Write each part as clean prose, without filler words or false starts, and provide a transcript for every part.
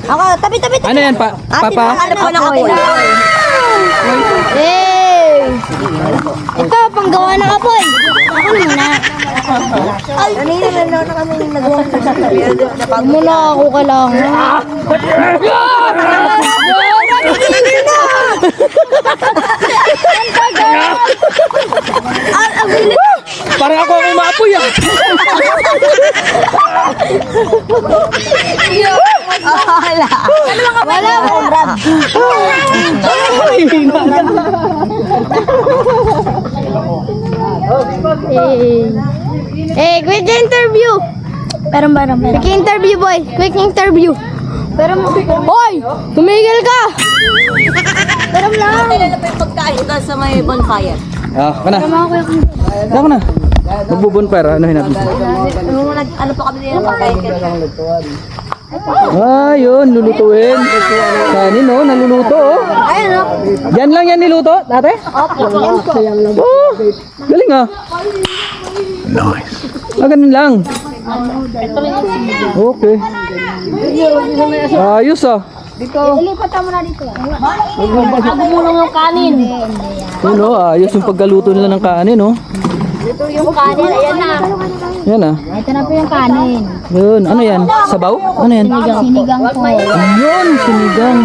Ako, tabi. Ano yan, Papa? Ano po ng apoy? Ito, panggawa ng apoy. Ako muna. Kanina na kami nagawa ng sasabi. Muna ako kailangan. Parang ako ang maapoy ah. Wala. Quick interview. Quick interview, boy. Quick interview. Hoy! Tumigil ka! Pero lang. Kailan pa yung pagkain doon sa may bonfire? Kana. Ako na. Magbubonfire, ano natin? Ano pa kami nila pagkain? Yun, lulutuin. Kanin oh, naluluto oh. Ayun, no? Yan lang yan niluto, dati? Oh, galing ah. Nice. Ganun lang. Okay. Ayos ah. Ilipat mo na dito. Ako muna ng kanin. Yun oh, ayos yung pagkaluto nila ng kanin oh. Ito yung kanin, ayan na. Yan ah. Ito na po yung kanin. Yun, ano yan? Sabaw? Ano yan? Sinigang po. Ayun, sinigang.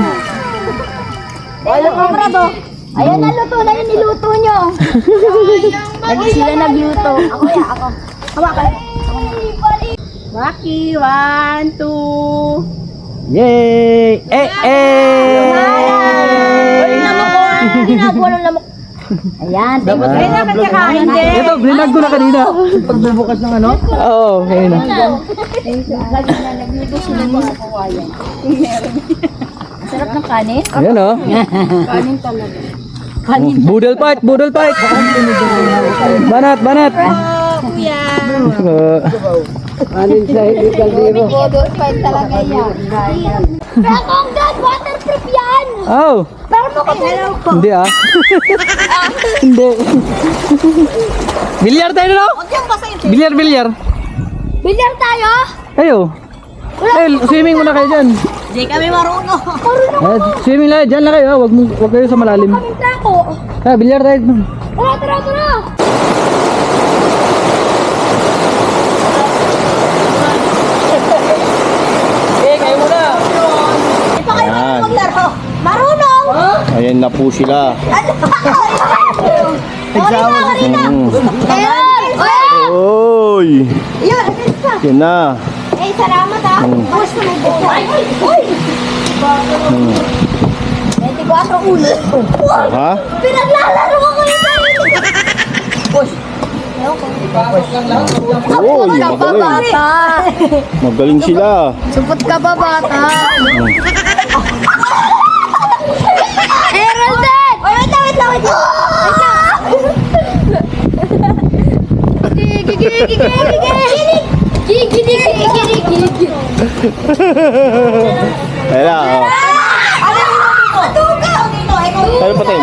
Ano po, brado? Ayan na, luto na yung niluto nyo. Lagi sila nagluto. Ako. Hawakan. Rocky, 1, 2. Yay! Hindi na po ng lamok. Ayan, thank you. Ito, brinag ko na kanina. Pagbubukas ng ano? Oo, kanina. Sarap ng kanin. Ayan oh. Kanin talaga. Budol fight. Banat. Kuya. Anin sa kaldero. Bodol fight talaga yan. Pero kung God, waterproof yan. Oh, Pero mo katulog ko. hindi ah. Hindi. Bilyar tayo no? Huwag yung basahin. Bilyar. Bilyar tayo? Ayo. Swimming muna kayo dyan. Di kami marunong. Swimming lang, dyan lang kayo. Wag kayo sa malalim. Paminta ko. Bilyar tayo. Tara. Kayo muna. Ito kayo Yan. maglaro. Marunong. Ayan na po sila. Kanina. Ayun. Oy! Yun, isa. Yan na. Salamat ah. Gusto mo po. Uy. 24 ulo. Ha? Pinaglalaro ako yung sarili. Oy, magaling. Magaling sila. Supot ka ba, bata? Heralded! Wait lang. Gigi. Ayan na. Ano yung dito? Ano pa tayo?